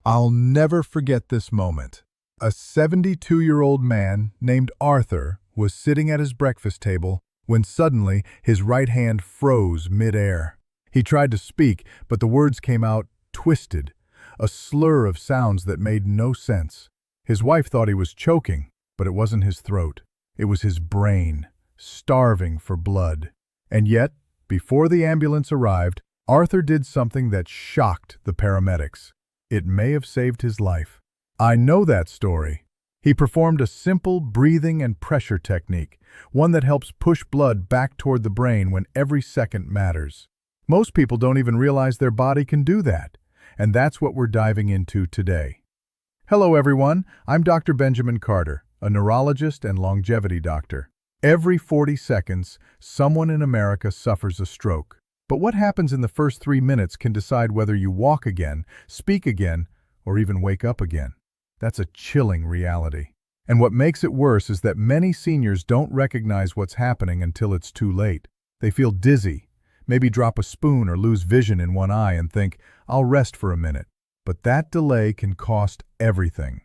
I'll never forget this moment. A 72-year-old man named Arthur was sitting at his breakfast table when suddenly his right hand froze mid-air. He tried to speak, but the words came out twisted, a slur of sounds that made no sense. His wife thought he was choking, but it wasn't his throat. It was his brain, starving for blood. And yet, before the ambulance arrived, Arthur did something that shocked the paramedics. It may have saved his life. I know that story. He performed a simple breathing and pressure technique, one that helps push blood back toward the brain when every second matters. Most people don't even realize their body can do that, and that's what we're diving into today. Hello everyone, I'm Dr. Benjamin Carter, a neurologist and longevity doctor. Every 40 seconds, someone in America suffers a stroke. But what happens in the first 3 minutes can decide whether you walk again, speak again, or even wake up again. That's a chilling reality. And what makes it worse is that many seniors don't recognize what's happening until it's too late. They feel dizzy, maybe drop a spoon or lose vision in one eye and think, I'll rest for a minute. But that delay can cost everything.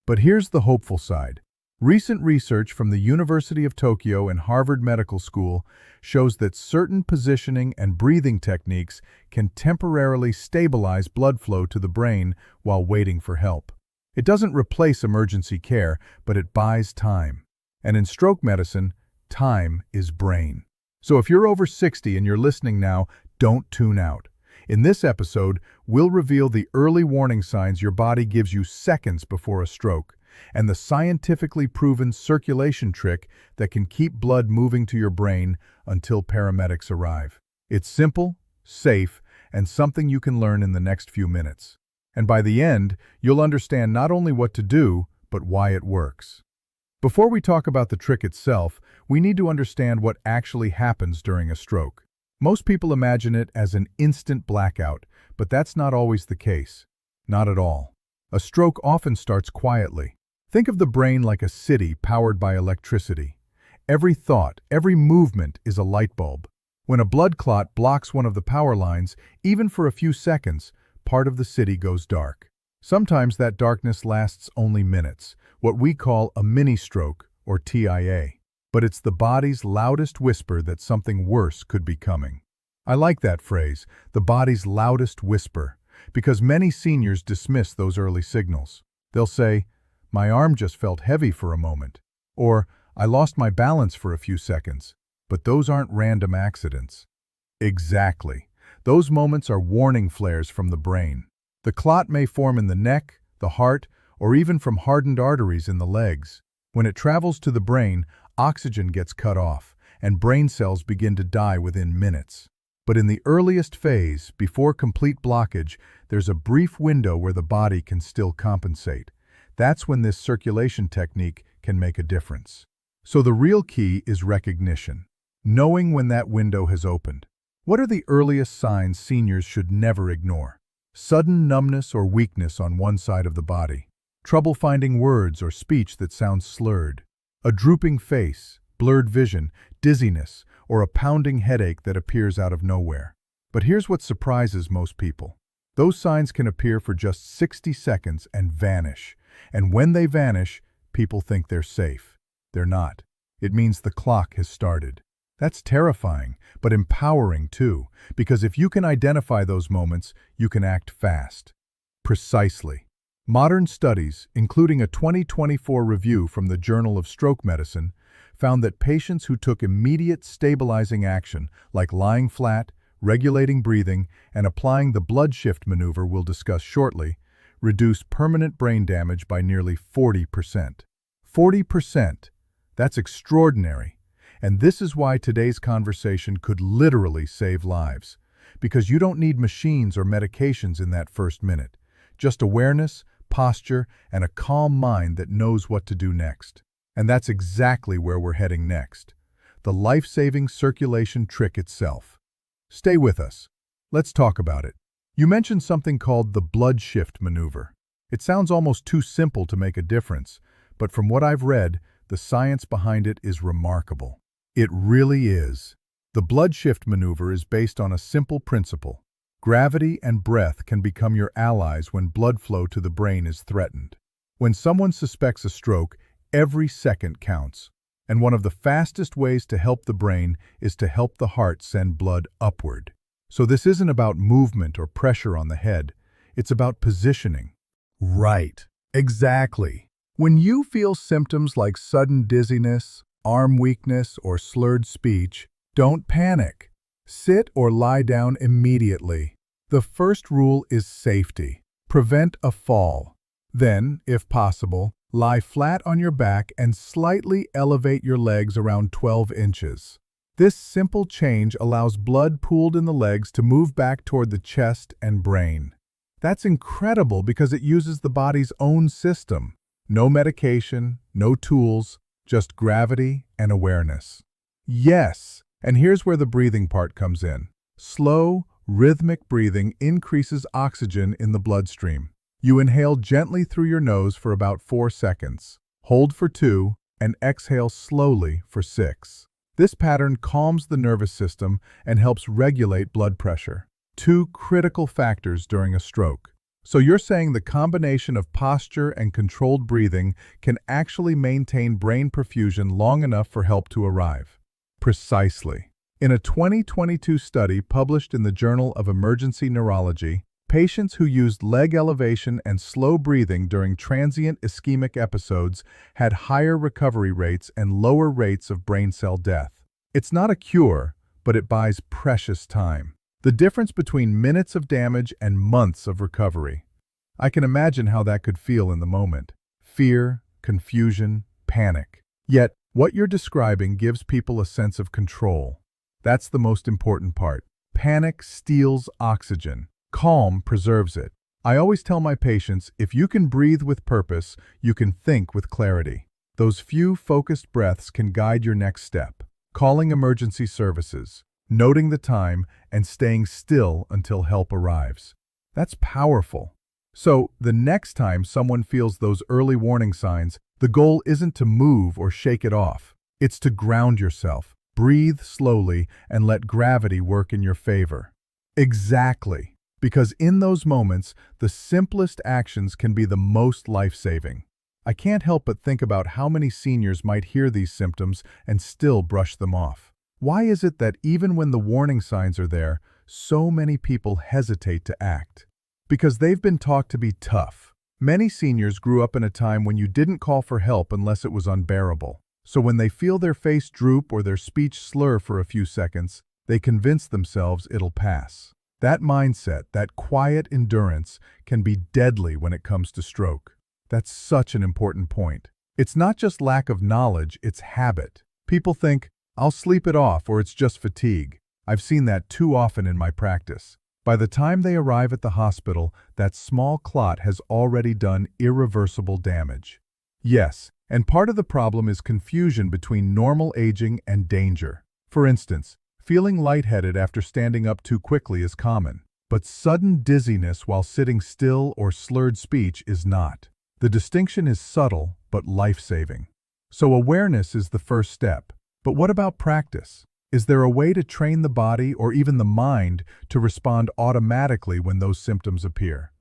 But here's the hopeful side. Recent research from the University of Tokyo and Harvard Medical School shows that certain positioning and breathing techniques can temporarily stabilize blood flow to the brain while waiting for help. It doesn't replace emergency care, but it buys time. And in stroke medicine, time is brain. So if you're over 60 and you're listening now, don't tune out. In this episode, we'll reveal the early warning signs your body gives you seconds before a stroke, and the scientifically proven circulation trick that can keep blood moving to your brain until paramedics arrive. It's simple, safe, and something you can learn in the next few minutes. And by the end, you'll understand not only what to do, but why it works. Before we talk about the trick itself, we need to understand what actually happens during a stroke. Most people imagine it as an instant blackout, but that's not always the case. Not at all. A stroke often starts quietly. Think of the brain like a city powered by electricity. Every thought, every movement is a light bulb. When a blood clot blocks one of the power lines, even for a few seconds, part of the city goes dark. Sometimes that darkness lasts only minutes, what we call a mini-stroke, or TIA. But it's the body's loudest whisper that something worse could be coming. I like that phrase, the body's loudest whisper, because many seniors dismiss those early signals. They'll say, my arm just felt heavy for a moment, or I lost my balance for a few seconds. But those aren't random accidents. Exactly. Those moments are warning flares from the brain. The clot may form in the neck, the heart, or even from hardened arteries in the legs. When it travels to the brain, oxygen gets cut off, and brain cells begin to die within minutes. But in the earliest phase, before complete blockage, there's a brief window where the body can still compensate. That's when this circulation technique can make a difference. So the real key is recognition, knowing when that window has opened. What are the earliest signs seniors should never ignore? Sudden numbness or weakness on one side of the body, trouble finding words or speech that sounds slurred, a drooping face, blurred vision, dizziness, or a pounding headache that appears out of nowhere. But here's what surprises most people. Those signs can appear for just 60 seconds and vanish. And when they vanish, people think they're safe. They're not. It means the clock has started. That's terrifying, but empowering too, because if you can identify those moments, you can act fast. Precisely. Modern studies, including a 2024 review from the Journal of Stroke Medicine, found that patients who took immediate stabilizing action, like lying flat, regulating breathing, and applying the blood shift maneuver we'll discuss shortly, reduce permanent brain damage by nearly 40%. 40%! That's extraordinary. And this is why today's conversation could literally save lives. Because you don't need machines or medications in that first minute. Just awareness, posture, and a calm mind that knows what to do next. And that's exactly where we're heading next. The life-saving circulation trick itself. Stay with us. Let's talk about it. You mentioned something called the blood shift maneuver. It sounds almost too simple to make a difference, but from what I've read, the science behind it is remarkable. It really is. The blood shift maneuver is based on a simple principle. Gravity and breath can become your allies when blood flow to the brain is threatened. When someone suspects a stroke, every second counts. And one of the fastest ways to help the brain is to help the heart send blood upward. So this isn't about movement or pressure on the head. It's about positioning. Right. Exactly. When you feel symptoms like sudden dizziness, arm weakness, or slurred speech, don't panic. Sit or lie down immediately. The first rule is safety. Prevent a fall. Then, if possible, lie flat on your back and slightly elevate your legs around 12 inches. This simple change allows blood pooled in the legs to move back toward the chest and brain. That's incredible because it uses the body's own system. No medication, no tools, just gravity and awareness. Yes, and here's where the breathing part comes in. Slow, rhythmic breathing increases oxygen in the bloodstream. You inhale gently through your nose for about 4 seconds, hold for 2, and exhale slowly for 6. This pattern calms the nervous system and helps regulate blood pressure. 2 critical factors during a stroke. So you're saying the combination of posture and controlled breathing can actually maintain brain perfusion long enough for help to arrive? Precisely. In a 2022 study published in the Journal of Emergency Neurology, patients who used leg elevation and slow breathing during transient ischemic episodes had higher recovery rates and lower rates of brain cell death. It's not a cure, but it buys precious time. The difference between minutes of damage and months of recovery. I can imagine how that could feel in the moment. Fear, confusion, panic. Yet, what you're describing gives people a sense of control. That's the most important part. Panic steals oxygen. Calm preserves it. I always tell my patients, if you can breathe with purpose, you can think with clarity. Those few focused breaths can guide your next step. Calling emergency services, noting the time, and staying still until help arrives. That's powerful. So, the next time someone feels those early warning signs, the goal isn't to move or shake it off. It's to ground yourself, breathe slowly, and let gravity work in your favor. Exactly. Because in those moments, the simplest actions can be the most life-saving. I can't help but think about how many seniors might hear these symptoms and still brush them off. Why is it that even when the warning signs are there, so many people hesitate to act? Because they've been taught to be tough. Many seniors grew up in a time when you didn't call for help unless it was unbearable. So when they feel their face droop or their speech slur for a few seconds, they convince themselves it'll pass. That mindset, that quiet endurance, can be deadly when it comes to stroke. That's such an important point. It's not just lack of knowledge, it's habit. People think, I'll sleep it off or it's just fatigue. I've seen that too often in my practice. By the time they arrive at the hospital, that small clot has already done irreversible damage. Yes, and part of the problem is confusion between normal aging and danger. For instance, feeling lightheaded after standing up too quickly is common, but sudden dizziness while sitting still or slurred speech is not. The distinction is subtle but life-saving. So awareness is the first step. But what about practice? Is there a way to train the body or even the mind to respond automatically when those symptoms appear?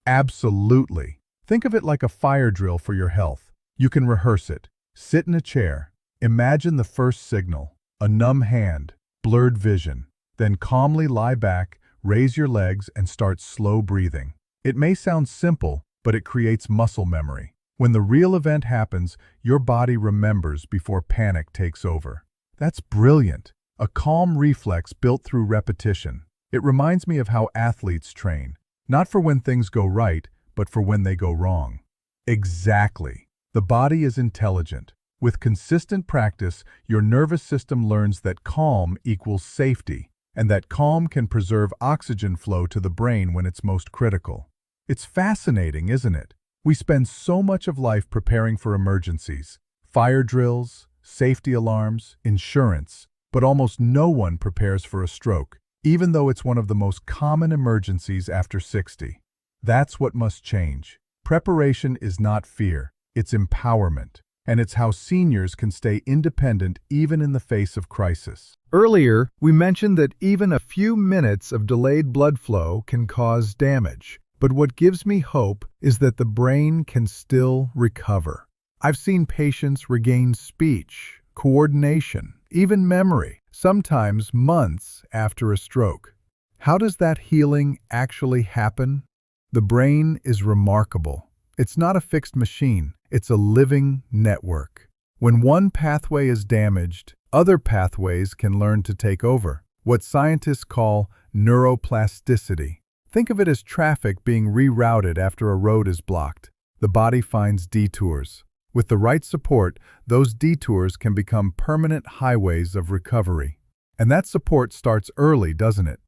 Absolutely. Think of it like a fire drill for your health. You can rehearse it. Sit in a chair. Imagine the first signal, a numb hand, blurred vision. Then calmly lie back, raise your legs, and start slow breathing. It may sound simple, but it creates muscle memory. When the real event happens, your body remembers before panic takes over. That's brilliant. A calm reflex built through repetition. It reminds me of how athletes train. Not for when things go right, but for when they go wrong. Exactly. The body is intelligent. With consistent practice, your nervous system learns that calm equals safety, and that calm can preserve oxygen flow to the brain when it's most critical. It's fascinating, isn't it? We spend so much of life preparing for emergencies, fire drills, safety alarms, insurance, but almost no one prepares for a stroke, even though it's one of the most common emergencies after 60. That's what must change. Preparation is not fear, it's empowerment. and it's how seniors can stay independent even in the face of crisis. Earlier, we mentioned that even a few minutes of delayed blood flow can cause damage. But what gives me hope is that the brain can still recover. I've seen patients regain speech, coordination, even memory, sometimes months after a stroke. How does that healing actually happen? The brain is remarkable. It's not a fixed machine, it's a living network. When one pathway is damaged, other pathways can learn to take over, what scientists call neuroplasticity. Think of it as traffic being rerouted after a road is blocked. The body finds detours. With the right support, those detours can become permanent highways of recovery. And that support starts early, doesn't it?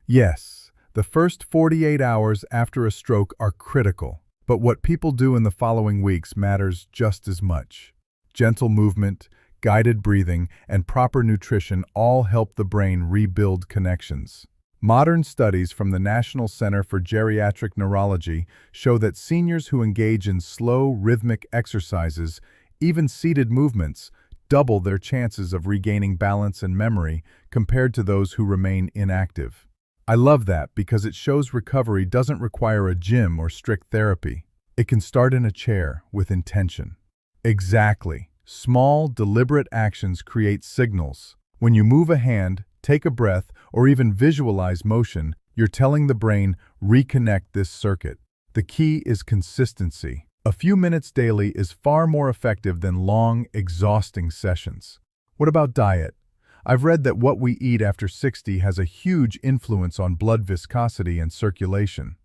Yes, the first 48 hours after a stroke are critical, but what people do in the following weeks matters just as much. Gentle movement, guided breathing, and proper nutrition all help the brain rebuild connections. Modern studies from the National Center for Geriatric Neurology show that seniors who engage in slow, rhythmic exercises, even seated movements, double their chances of regaining balance and memory compared to those who remain inactive. I love that because it shows recovery doesn't require a gym or strict therapy. It can start in a chair with intention. Exactly. Small, deliberate actions create signals. When you move a hand, take a breath, or even visualize motion, you're telling the brain, reconnect this circuit. The key is consistency. A few minutes daily is far more effective than long, exhausting sessions. What about diet? I've read that what we eat after 60 has a huge influence on blood viscosity and circulation.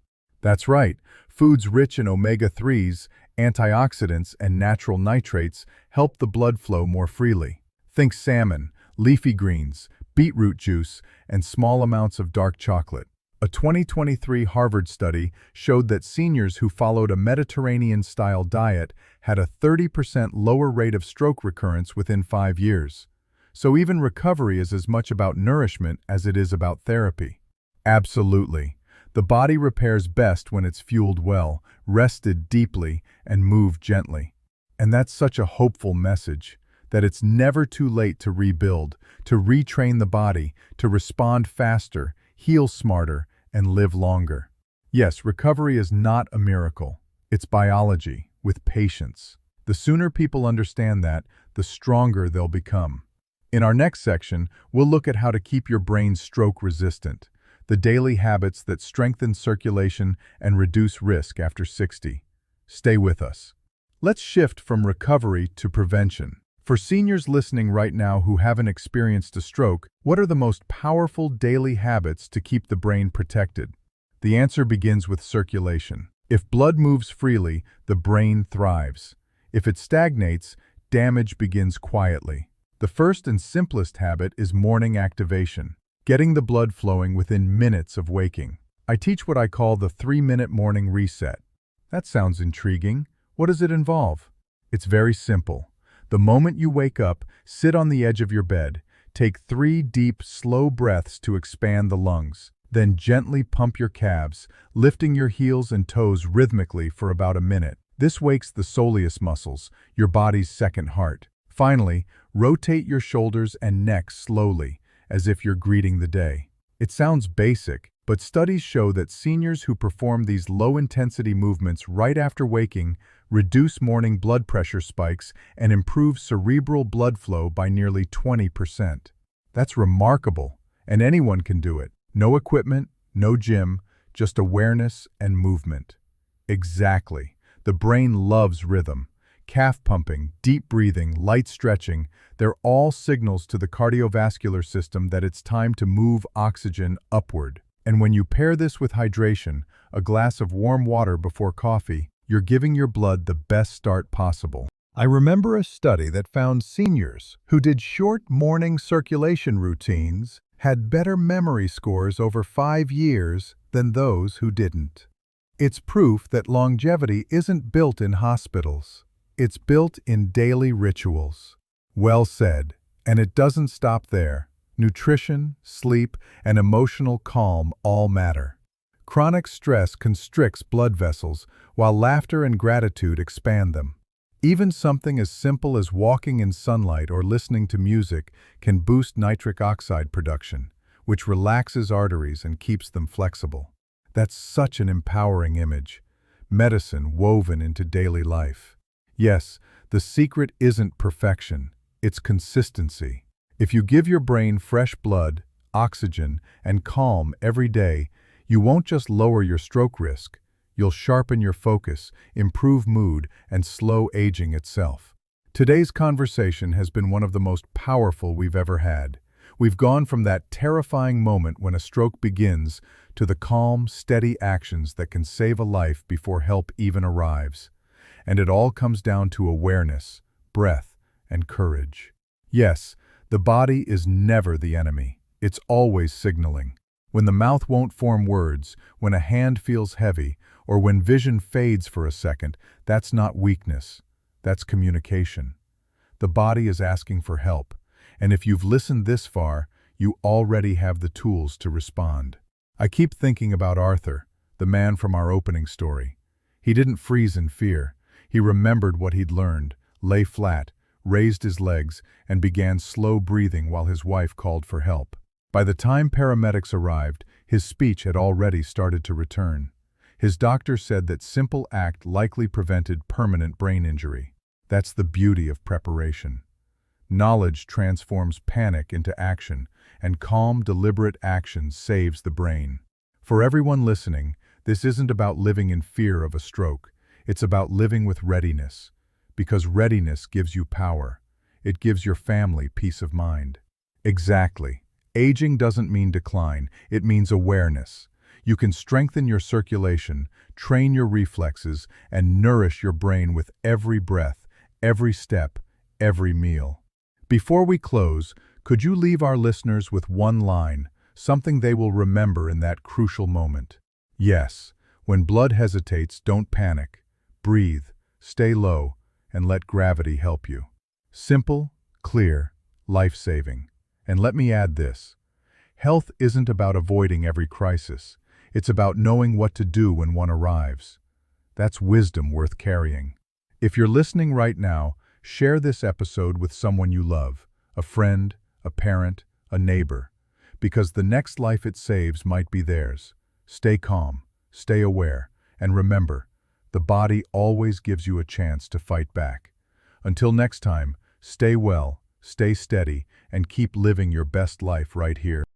That's right, foods rich in omega-3s, antioxidants, and natural nitrates help the blood flow more freely. Think salmon, leafy greens, beetroot juice, and small amounts of dark chocolate. A 2023 Harvard study showed that seniors who followed a Mediterranean-style diet had a 30% lower rate of stroke recurrence within 5 years. So even recovery is as much about nourishment as it is about therapy. Absolutely. The body repairs best when it's fueled well, rested deeply, and moved gently. And that's such a hopeful message, that it's never too late to rebuild, to retrain the body, to respond faster, heal smarter, and live longer. Yes, recovery is not a miracle. It's biology, with patience. The sooner people understand that, the stronger they'll become. In our next section, we'll look at how to keep your brain stroke-resistant, the daily habits that strengthen circulation and reduce risk after 60. Stay with us. Let's shift from recovery to prevention. For seniors listening right now who haven't experienced a stroke, what are the most powerful daily habits to keep the brain protected? The answer begins with circulation. If blood moves freely, the brain thrives. If it stagnates, damage begins quietly. The first and simplest habit is morning activation, getting the blood flowing within minutes of waking. I teach what I call the 3-minute morning reset. That sounds intriguing. What does it involve? It's very simple. The moment you wake up, sit on the edge of your bed. Take 3 deep, slow breaths to expand the lungs. Then gently pump your calves, lifting your heels and toes rhythmically for about a minute. This wakes the soleus muscles, your body's second heart. Finally, rotate your shoulders and neck slowly, as if you're greeting the day. It sounds basic, but studies show that seniors who perform these low-intensity movements right after waking reduce morning blood pressure spikes and improve cerebral blood flow by nearly 20%. That's remarkable, and anyone can do it. No equipment, no gym, just awareness and movement. Exactly. The brain loves rhythm. Calf pumping, deep breathing, light stretching, they're all signals to the cardiovascular system that it's time to move oxygen upward. And when you pair this with hydration, a glass of warm water before coffee, you're giving your blood the best start possible. I remember a study that found seniors who did short morning circulation routines had better memory scores over 5 years than those who didn't. It's proof that longevity isn't built in hospitals. It's built in daily rituals. Well said. And it doesn't stop there. Nutrition, sleep, and emotional calm all matter. Chronic stress constricts blood vessels, while laughter and gratitude expand them. Even something as simple as walking in sunlight or listening to music can boost nitric oxide production, which relaxes arteries and keeps them flexible. That's such an empowering image. Medicine woven into daily life. Yes, the secret isn't perfection, it's consistency. If you give your brain fresh blood, oxygen, and calm every day, you won't just lower your stroke risk, you'll sharpen your focus, improve mood, and slow aging itself. Today's conversation has been one of the most powerful we've ever had. We've gone from that terrifying moment when a stroke begins to the calm, steady actions that can save a life before help even arrives. And it all comes down to awareness, breath, and courage. Yes, the body is never the enemy. It's always signaling. When the mouth won't form words, when a hand feels heavy, or when vision fades for a second, that's not weakness. That's communication. The body is asking for help, and if you've listened this far, you already have the tools to respond. I keep thinking about Arthur, the man from our opening story. He didn't freeze in fear. He remembered what he'd learned, lay flat, raised his legs, and began slow breathing while his wife called for help. By the time paramedics arrived, his speech had already started to return. His doctor said that simple act likely prevented permanent brain injury. That's the beauty of preparation. Knowledge transforms panic into action, and calm, deliberate action saves the brain. For everyone listening, this isn't about living in fear of a stroke. It's about living with readiness. Because readiness gives you power. It gives your family peace of mind. Exactly. Aging doesn't mean decline, it means awareness. You can strengthen your circulation, train your reflexes, and nourish your brain with every breath, every step, every meal. Before we close, could you leave our listeners with one line, something they will remember in that crucial moment? Yes, when blood hesitates, don't panic. Breathe, stay low, and let gravity help you. Simple, clear, life-saving. And let me add this. Health isn't about avoiding every crisis. It's about knowing what to do when one arrives. That's wisdom worth carrying. If you're listening right now, share this episode with someone you love, a friend, a parent, a neighbor, because the next life it saves might be theirs. Stay calm, stay aware, and remember, the body always gives you a chance to fight back. Until next time, stay well, stay steady, and keep living your best life right here.